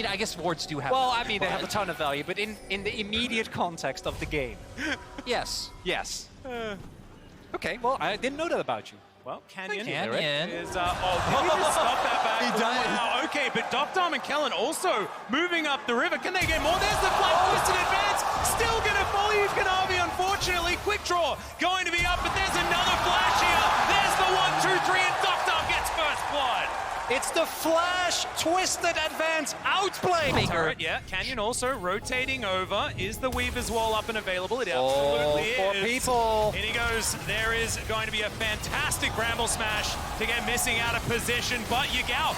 mean, I guess wards do have Well, value, I mean, they have a ton of value, but in the immediate context of the game. Yes. Yes. Okay, well, I didn't know that about you. Well, Canyon Canyon. is, did he just stop that back? He does. Wow, okay, but Dom and Kellen also moving up the river. Can they get more? There's the flag twisted advance. Still gonna follow you, Kanavi, unfortunately. Quick draw going to be up, but there's another flash here. There's the 1, 2, 3, and Dom gets first blood. It's the flash twisted advance outplay. Turret, yeah. Canyon also rotating over. Is the Weaver's Wall up and available? It absolutely for is. people. In he goes. There is going to be a fantastic Bramble Smash to get missing out of position, but Yagao.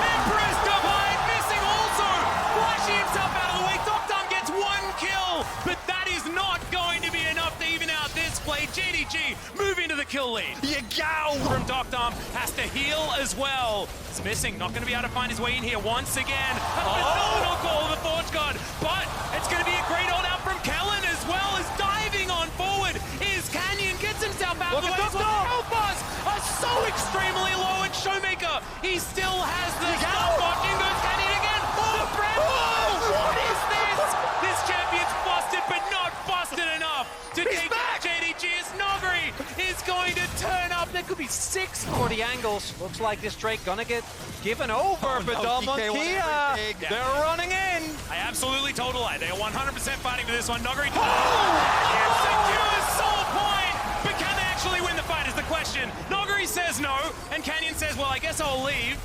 Empress Divine missing also. Flashing himself out of the way. Dom gets 1 kill, but that is not going to be enough to even out this play. JDG moving to the kill lead. Yagao From Dom has to heal as well. He's missing, not going to be able to find his way in here once again. A phenomenal call of the Forge God, but it's going to be a great hold out from Kellen as well as diving on forward. Is Canyon gets himself out of the way. The health bars are so extremely low, and Showmaker, he still has the stopwatch. In goes Canyon again. The Bramble. What is this? This champion's busted, but not busted enough to take JDG as Nogri is going to turn up. There could be 6 for the angles. Looks like this Drake gonna get given over, but Dom on Kia, they're running in. I absolutely told a lie. They are 100% fighting for this one. Nogri secures Soul Point, but can they actually win the fight is the question. Nogri says no, and Canyon says, well, I guess I'll leave.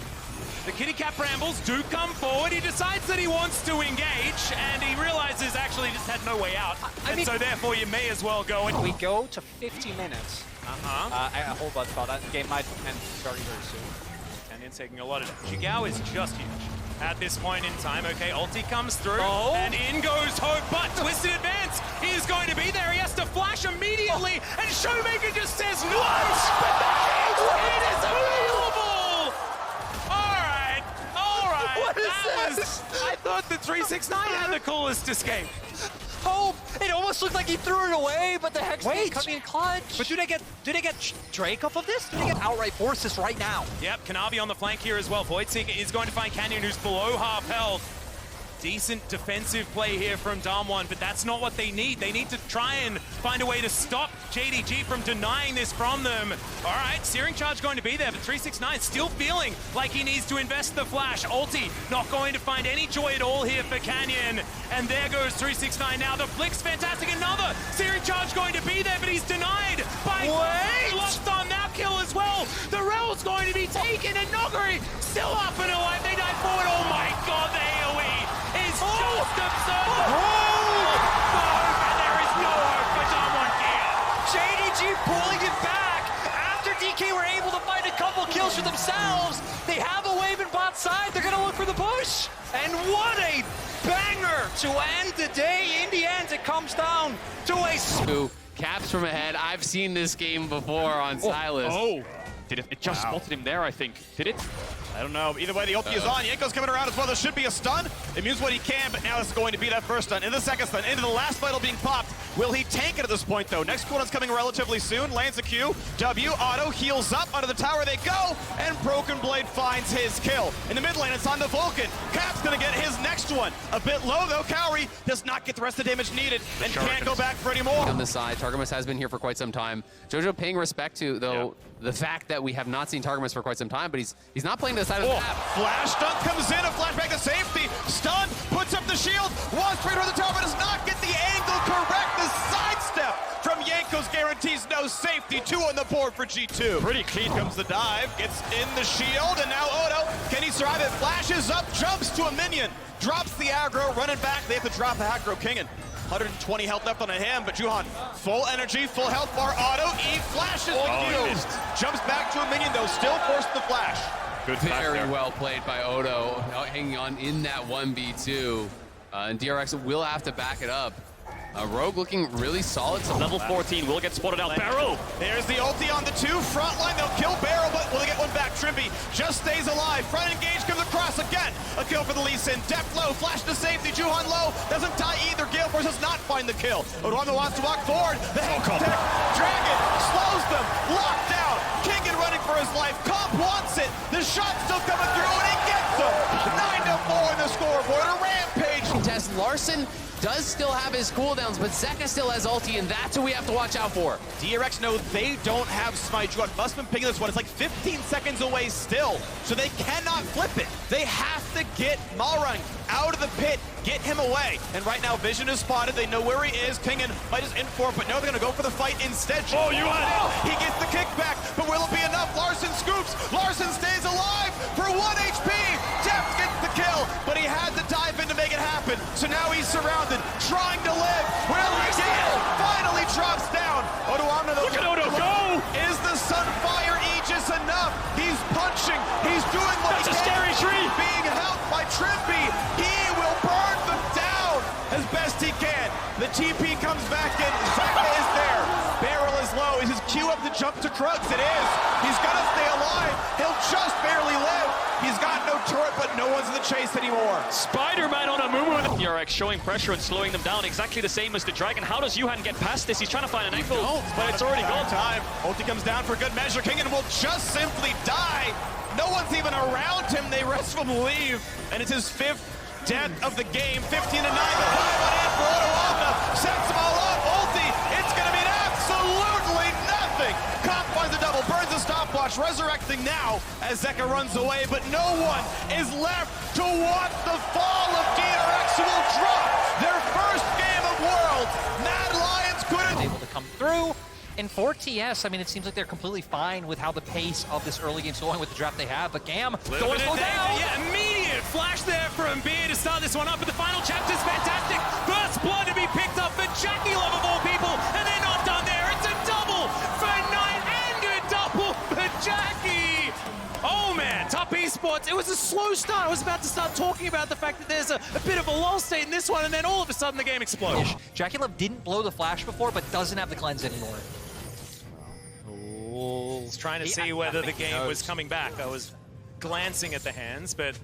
The Kitty Cat Brambles do come forward. He decides that he wants to engage, and he realizes actually just had no way out. So therefore you may as well go. We go to 50 minutes. I hold that thought. That game might end very, very soon. Canyon's taking a lot of damage. Jigao is just huge at this point in time. Okay, ulti comes through, and in goes Hope, but Twisted Advance is going to be there. He has to flash immediately, and Showmaker just says no! It is available! Alright. What is this? I thought the 369 had the coolest escape. Hope! It almost looked like he threw it away, but the Hex coming in clutch. But do they get Drake off of this? Do they get outright force this right now? Yep, Kanavi on the flank here as well. Voidseeker is going to find Canyon, who's below half health. Decent defensive play here from Damwon, but that's not what they need. They need to try and find a way to stop JDG from denying this from them. All right, Searing Charge going to be there, but 369 still feeling like he needs to invest the flash. Ulti not going to find any joy at all here for Canyon. And there goes 369 now. The flick's fantastic. Another Searing Charge going to be there, but he's denied by locked on that kill as well. The Rel's going to be taken, and Nogri still up and alive. They dive forward. Oh my god, the AoE is just absurd. And there is no hope for Damwon here. JDG pulling it back after DK were able to find a couple kills for themselves. They have a wave in bot side. They're gonna look for the push. And what a banger to end the day. In the end, it comes down to a caps from ahead. I've seen this game before on Silas. Did it just spotted him there, I think. Did it? I don't know. Either way, the ulti is on. Yanko's coming around as well. There should be a stun. Immune's what he can, but now it's going to be that first stun. In the second stun, into the last vital being popped. Will he tank it at this point, though? Next cooldown's coming relatively soon. Lands a Q. W, auto, heals up. Under the tower they go, and Broken Blade finds his kill. In the mid lane, it's on the Vulcan. Cap's gonna get his next one. A bit low, though. Cowrie does not get the rest of the damage needed, and can't go back for any more. On this side, Targamas has been here for quite some time. Jojo paying respect to, though, the fact that we have not seen Targamas for quite some time, but he's not playing the side of the map. Flash stun comes in, a flashback to safety. Stun, puts up the shield, wants to toward the tower, but does not get the angle correct. The sidestep from Yanko's guarantees no safety. 2 on the board for G2. Pretty clean comes the dive, gets in the shield, and now Odo, can he survive it? Flashes up, jumps to a minion, drops the aggro, running back. They have to drop the aggro Kingen. 120 health left on him, but Juhan, full energy, full health bar, auto, E flashes, jumps back to a minion though, still forced the flash. Good Very well played by Odo, hanging on in that 1v2. And DRX will have to back it up. Rogue looking really solid. Level 14 will get spotted out. Barrel! There's the ulti on the 2. Front line, they'll kill Barrel, but will they get one back? Trimpy just stays alive. Front engage comes across again. A kill for the Lee Sin. Def low, flash to safety. Juhan low, doesn't die either. Gale Force does not find the kill. Odoama wants to walk forward. The Tech Dragon slows them. Locked down. Kingen running for his life. Comp wants it. The shot's still coming through, and he gets him. scoreboard, a rampage. Contest Larson does still have his cooldowns, but Zeka still has ulti, and that's who we have to watch out for. DRX know they don't have Smite. You got Mustman picking this one. It's like 15 seconds away still, so they cannot flip it. They have to get Malrang out of the pit, get him away. And right now, Vision is spotted. They know where he is. Kingen might just in for it, but no, they're going to go for the fight instead. Oh, you want it? He gets the kickback, but will it be enough? Larson scoops. Larson stays alive for 1 HP. Deft gets the kill, but he had to dive in to make it happen. So now he's surrounded, trying to live. Will he get? Finally drops down. Odo Amna, though. Look at Odo go! Is the Sunfire Aegis enough? He's punching. He's doing what That's he a can. scary tree. Being helped by Trimby. He will burn them down as best he can. The TP comes back in. Zeka is there. Barrel is low. Is his Q up to jump to Krugs? It is. He's gonna stay alive. He'll just barely live. He's got no turret, but no one's in the chase anymore. Spider-Man on a Mumu. DRX showing pressure and slowing them down exactly the same as the Dragon. How does Yuhan get past this? He's trying to find an angle, but it's already gone. Time. Ulti comes down for good measure. Kingen will just simply die. No one's even around him. They rest from leave, and it's his 5th death of the game. 15-9. The time on in for Odo Amna. Sets them all up. Ulti. It's going to mean absolutely nothing. Comp finds a double. Burns a stopwatch. Resurrecting now as Zeka runs away, but no one is left to watch the fall of DRX, who will drop their first game of Worlds. Mad Lions couldn't. Able to come through. And for TS, I mean, it seems like they're completely fine with how the pace of this early game's going with the draft they have, but GAM going to slow down. Yeah, immediate flash there from Beer to start this one up, but the final chapter's fantastic. First blood to be picked up for Jackie Love of all people, and they're not done there. It's a double for Knight and a double for Jackie. Oh man, Top Esports, it was a slow start. I was about to start talking about the fact that there's a bit of a lull state in this one, and then all of a sudden the game explodes. Jackie Love didn't blow the flash before, but doesn't have the cleanse anymore. I was trying to see whether the game was coming back. I was glancing at the hands, but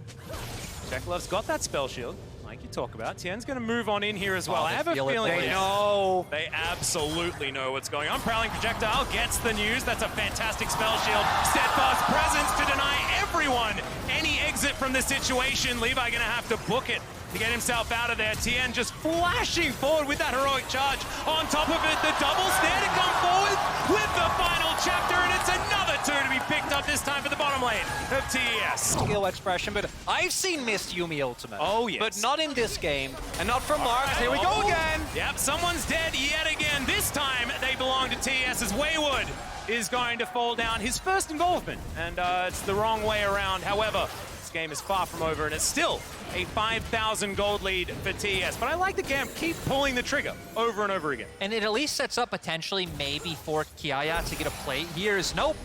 Jack Love's got that spell shield, like you talk about. Tien's going to move on in here as well. I have a feeling they know. They absolutely know what's going on. Prowling Projectile gets the news. That's a fantastic spell shield. Steadfast presence to deny everyone any exit from the situation. Levi going to have to book it to get himself out of there. Tien just flashing forward with that heroic charge. On top of it, the double snare to come forward with the final chapter, and it's another 2 to be picked up this time for the bottom lane of TES. Skill expression, but I've seen missed Yuumi ultimate. Oh, yes. But not in this game, and not from Marks. Here we go again. Yep, someone's dead yet again. This time, they belong to TES as Wayward is going to fall down. His first involvement, and it's the wrong way around. However, this game is far from over, and it's still a 5,000 gold lead for TES. But I like the GAM keep pulling the trigger over and over again. And it at least sets up potentially maybe for KIA to get a play here. Is nope.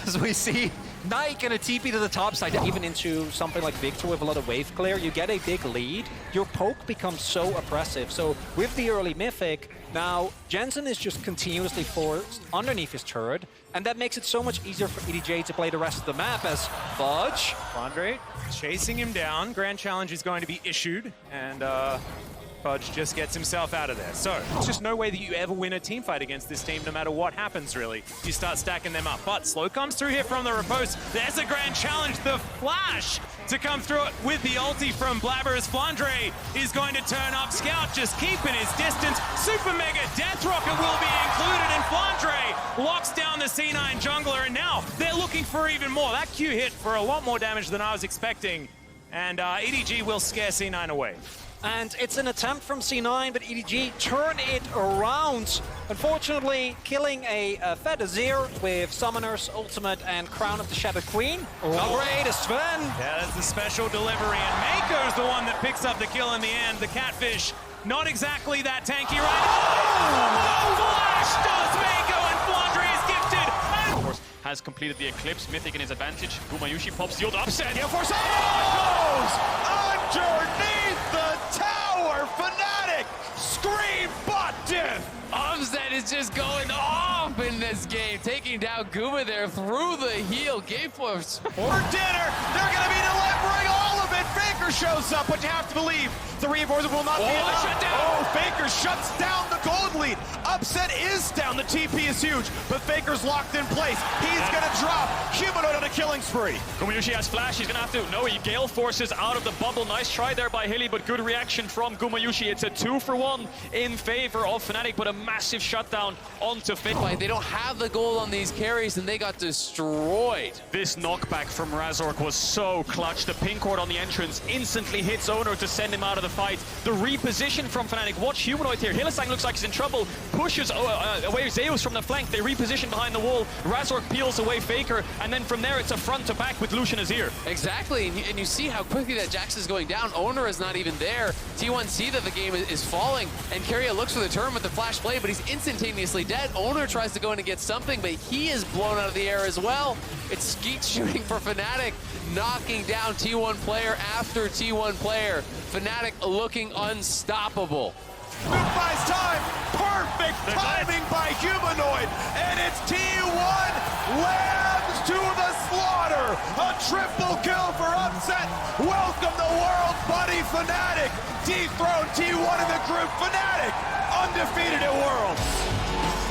As we see, Knight gonna TP to the top side. Even into something like Victor with a lot of wave clear, you get a big lead, your poke becomes so oppressive. So with the early Mythic, now Jensen is just continuously forced underneath his turret, and that makes it so much easier for EDJ to play the rest of the map as Fudge. Flandre chasing him down. Grand Challenge is going to be issued, and Fudge just gets himself out of there. So, there's just no way that you ever win a team fight against this team, no matter what happens, really. You start stacking them up. But Slow comes through here from the riposte. There's a Grand Challenge. The flash to come through it with the ulti from Blabber as Flandre is going to turn up. Scout just keeping his distance. Super Mega Death Rocket will be included, and Flandre locks down the C9 jungler, and now they're looking for even more. That Q hit for a lot more damage than I was expecting, and EDG will scare C9 away. And it's an attempt from C9, but EDG turn it around. Unfortunately, killing a Fed Azir with Summoner's Ultimate and Crown of the Shattered Queen. Upgrade is Sven. Yeah, that's the special delivery, and Mako's the one that picks up the kill in the end. The Catfish, not exactly that tanky right now. Flash does Mako, and Flandre is gifted. Of course, has completed the Eclipse. Mythic in his advantage. Gumayushi pops the old upset. Here for goes underneath the tower. Fnatic scream bot death. Umstead is just going off in this game, taking down Guma there through the heel. Game force. For dinner, they're going to be delivering all of it. Faker shows up, but you have to believe the reinforcement will not be enough. Shut down. Oh, Faker shuts down the gold lead. Upset is down. The TP is huge, but Faker's locked in place. He's gonna drop Humanoid on a killing spree. Gumayusi has flash, he's gonna have to, no, he gale forces out of the bubble. Nice try there by Hilly, but good reaction from Gumayusi. It's a 2-for-1 in favor of Fnatic, but a massive shutdown onto Fnatic. They don't have the gold on these carries, and they got destroyed. This knockback from Razork was so clutch. The pink ward on the entrance instantly hits Owner to send him out of the fight. The reposition from Fnatic. Watch Humanoid here. Hylissang looks like he's in trouble. Pushes away Zeus from the flank. They reposition behind the wall. Razork peels away Faker, and then from there it's a front to back with Lucian Azir. Exactly, and you see how quickly that Jax is going down. Owner is not even there. T1 see that the game is falling, and KIA looks for the turn with the flash play, but he's instantaneously dead. Owner tries to go in and get something, but he is blown out of the air as well. It's skeet shooting for Fnatic, knocking down T1 player after T1 player. Fnatic looking unstoppable. Good buys time. Perfect timing by Humanoid. And it's T1 Lambs to the slaughter. A triple kill for upset. Welcome the world, buddy Fnatic. Dethrone T1 in the group. Fnatic undefeated at Worlds.